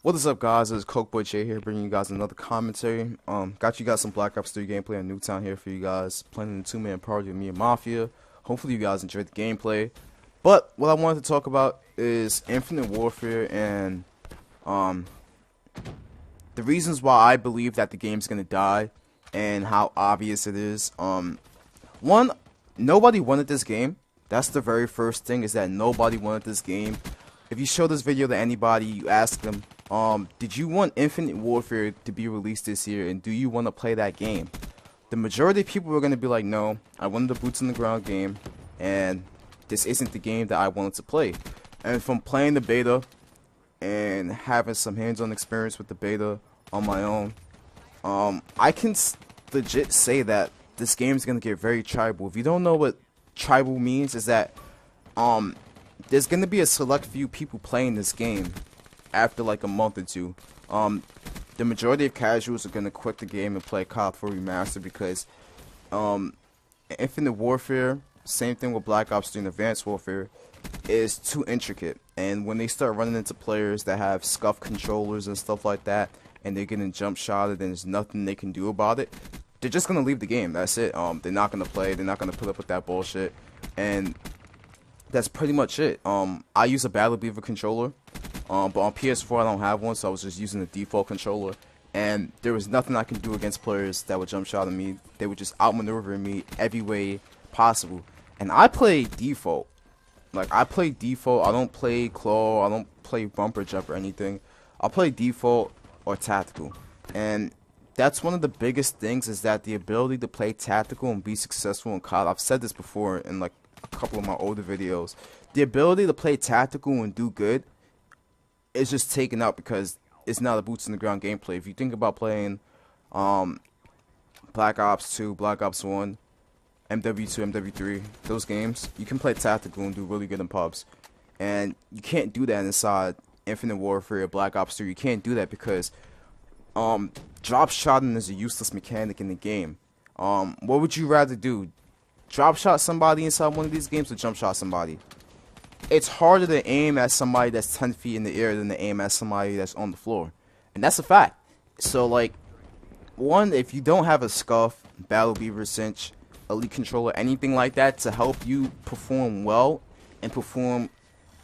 What is up, guys? It's Cokeboy J here, bringing you guys another commentary. Got you guys some Black Ops 3 gameplay in Newtown here for you guys, playing in a two-man party with me and Mafia. Hopefully you guys enjoyed the gameplay. But what I wanted to talk about is Infinite Warfare and the reasons why I believe that the game's gonna die and how obvious it is. One, nobody wanted this game. That's the very first thing, is that nobody wanted this game. If you show this video to anybody, you ask them, did you want Infinite Warfare to be released this year, and do you want to play that game? The majority of people were going to be like, no, I wanted the boots on the ground game, and this isn't the game that I wanted to play. And from playing the beta and having some hands-on experience with the beta on my own, I can legit say that this game is going to get very tribal. If you don't know what tribal means, is that there's going to be a select few people playing this game after like a month or two. The majority of casuals are going to quit the game and play COD 4 Remastered because Infinite Warfare, same thing with Black Ops 3 and Advanced Warfare, is too intricate. And when they start running into players that have scuffed controllers and stuff like that, and they're getting jump shotted and there's nothing they can do about it, they're just going to leave the game. That's it. They're not going to play. They're not going to put up with that bullshit. And that's pretty much it. I use a Battle Beaver controller, but on PS4 I don't have one, so I was just using the default controller, and there was nothing I could do against players that would jump shot at me. They would just outmaneuver me every way possible. And I play default. Like, I play default. I don't play claw. I don't play bumper jump or anything. I play default or tactical. And that's one of the biggest things, is that the ability to play tactical and be successful in COD. I've said this before in like a couple of my older videos. The ability to play tactical and do good is just taken out because it's not a boots on the ground gameplay. If you think about playing Black Ops 2, Black Ops 1, MW2, MW3, those games, you can play tactical and do really good in pubs. And you can't do that inside Infinite Warfare or Black Ops 3. You can't do that because drop shotting is a useless mechanic in the game. What would you rather do? Drop shot somebody inside one of these games or jump shot somebody? It's harder to aim at somebody that's 10 feet in the air than to aim at somebody that's on the floor. And that's a fact. So, like, one, if you don't have a Scuff, Battle Beaver Cinch, Elite Controller, anything like that to help you perform well and perform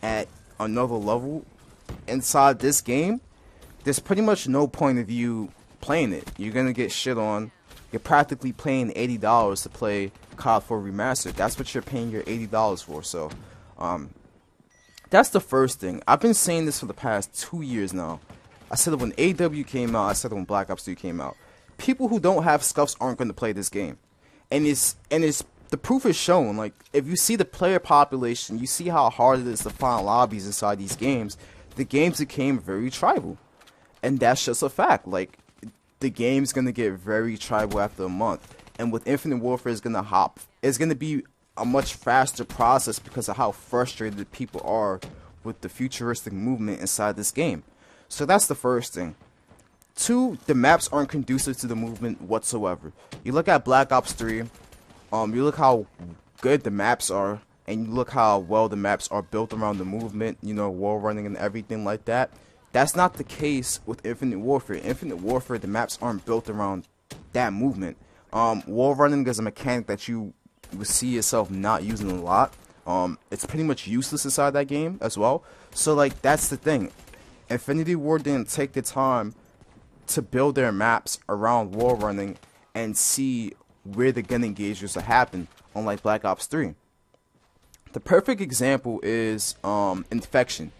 at another level inside this game, there's pretty much no point of you playing it. You're going to get shit on. You're practically paying $80 to play COD 4 Remastered. That's what you're paying your $80 for. So, that's the first thing. I've been saying this for the past 2 years now. I said it when AW came out. I said it when Black Ops 3 came out. People who don't have scuffs aren't going to play this game. And the proof is shown. Like, if you see the player population, you see how hard it is to find lobbies inside these games. The games became very tribal. And that's just a fact. Like, the game's going to get very tribal after a month. And with Infinite Warfare, it's going to be a much faster process because of how frustrated people are with the futuristic movement inside this game. So that's the first thing. Two, the maps aren't conducive to the movement whatsoever. You look at Black Ops 3, you look how good the maps are, and you look how well the maps are built around the movement, you know, wall running and everything like that. That's not the case with Infinite Warfare. Infinite Warfare, the maps aren't built around that movement. Wall running is a mechanic that you will see yourself not using a lot. It's pretty much useless inside that game as well. So, like, that's the thing. Infinity Ward didn't take the time to build their maps around wall running and see where the gun engagements will happen, unlike Black Ops 3. The perfect example is Infection.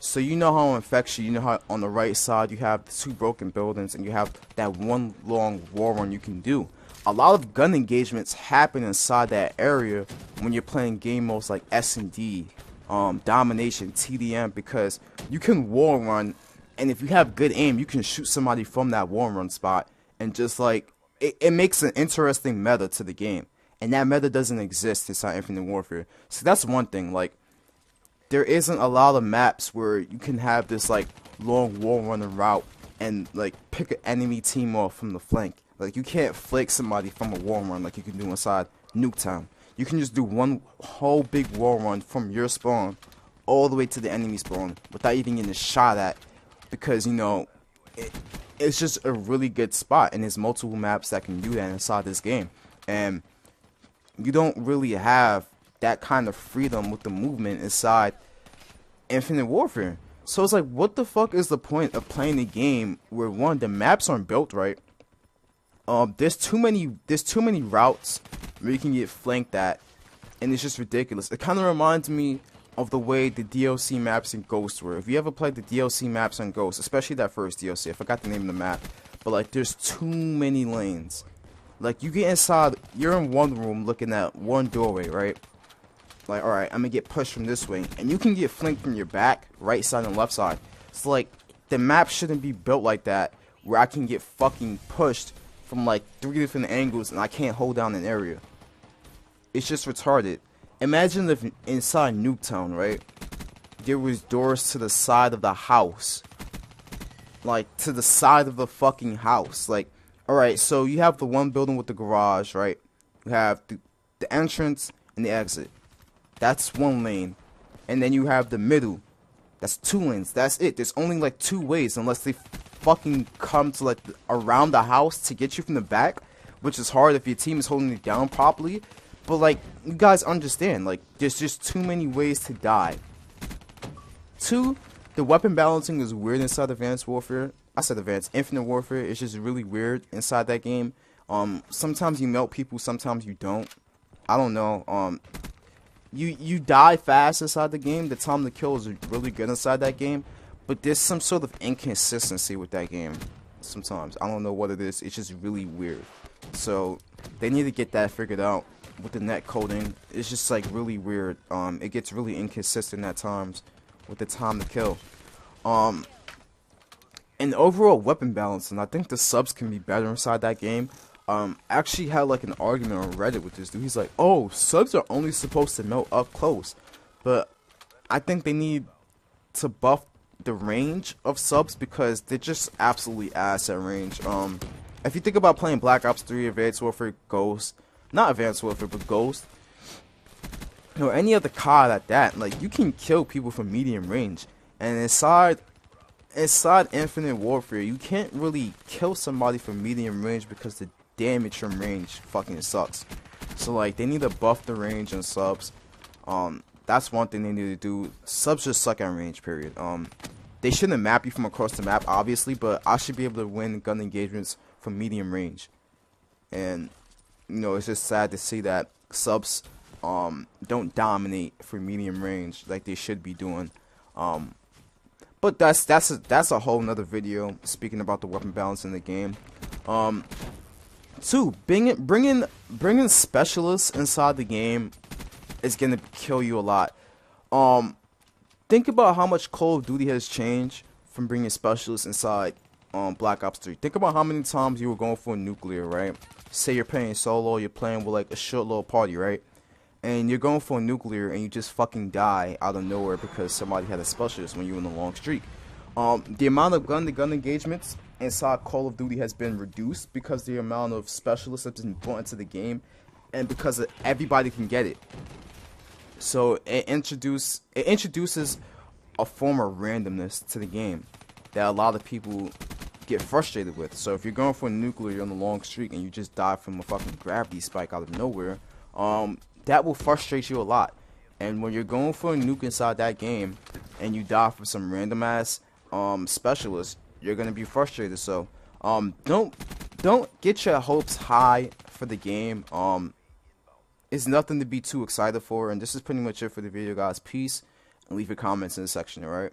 So you know how Infection, you know how on the right side you have the two broken buildings and you have that one long wall run you can do. A lot of gun engagements happen inside that area when you're playing game modes like S&D, Domination, TDM, because you can wall run, and if you have good aim, you can shoot somebody from that wall run spot, and just like, it makes an interesting meta to the game. And that meta doesn't exist inside Infinite Warfare. So that's one thing. Like, there isn't a lot of maps where you can have this like long wall running route and like pick an enemy team off from the flank. Like, you can't flake somebody from a wall run like you can do inside Nuketown. You can just do one whole big wall run from your spawn all the way to the enemy spawn without even getting shot at, because, you know, it's just a really good spot, and there's multiple maps that can do that inside this game, and you don't really have that kind of freedom with the movement inside Infinite Warfare. So it's like, what the fuck is the point of playing a game where, one, the maps aren't built right? There's too many routes where you can get flanked at, and it's just ridiculous. It kind of reminds me of the way the DLC maps in Ghost were. If you ever played the DLC maps on Ghost, especially that first DLC, I forgot the name of the map, but like, there's too many lanes. Like, you get inside, you're in one room looking at one doorway, right? Like, alright, I'm gonna get pushed from this way, and you can get flanked from your back, right side, and left side. So like, the map shouldn't be built like that, where I can get fucking pushed from like 3 different angles and I can't hold down an area. It's just retarded. Imagine if inside Nuketown, right, there was doors to the side of the house. Like, to the side of the fucking house. Like, alright, so you have the one building with the garage, right? You have the entrance and the exit. That's one lane. And then you have the middle. That's 2 lanes. That's it. There's only like 2 ways, unless they fucking come to like around the house to get you from the back, which is hard if your team is holding it down properly. But like, you guys understand, like, there's just too many ways to die. 2, the weapon balancing is weird inside Advanced Warfare. I said Advanced, Infinite Warfare. It's just really weird inside that game. Sometimes you melt people, sometimes you don't. I don't know. You die fast inside the game. The time to kill is really good inside that game, but there's some sort of inconsistency with that game sometimes. I don't know what it is. It's just really weird. So they need to get that figured out with the net coding. It's just like really weird. It gets really inconsistent at times with the time to kill. And the overall weapon balancing, I think the subs can be better inside that game. I actually had like an argument on Reddit with this dude. He's like, oh, subs are only supposed to melt up close. But I think they need to buff the range of subs, because they're just absolutely ass at range. If you think about playing Black Ops 3, Advanced Warfare, Ghost, not Advanced Warfare, but Ghost, or any other COD at that, like, you can kill people from medium range. And inside Infinite Warfare, you can't really kill somebody from medium range because the damage from range fucking sucks. So like, they need to buff the range and subs. That's one thing they need to do. Subs just suck at range, period. They shouldn't map you from across the map, obviously, but I should be able to win gun engagements from medium range. And you know, it's just sad to see that subs don't dominate for medium range like they should be doing. But that's a whole nother video, speaking about the weapon balance in the game. 2, bringing specialists inside the game is gonna kill you a lot. Think about how much Call of Duty has changed from bringing specialists inside Black Ops 3. Think about how many times you were going for a nuclear, right? Say you're playing solo, you're playing with like a short little party, right? And you're going for a nuclear and you just fucking die out of nowhere because somebody had a specialist when you were in a long streak. The amount of gun-to-gun engagements inside Call of Duty has been reduced because the amount of specialists have been brought into the game, and because everybody can get it. So it introduces a form of randomness to the game that a lot of people get frustrated with. So if you're going for a nuclear on a long streak and you just die from a fucking gravity spike out of nowhere, that will frustrate you a lot. And when you're going for a nuke inside that game and you die from some random ass specialist, you're gonna be frustrated. So don't get your hopes high for the game. It's nothing to be too excited for. And this is pretty much it for the video, guys. Peace, and leave your comments in the section, alright?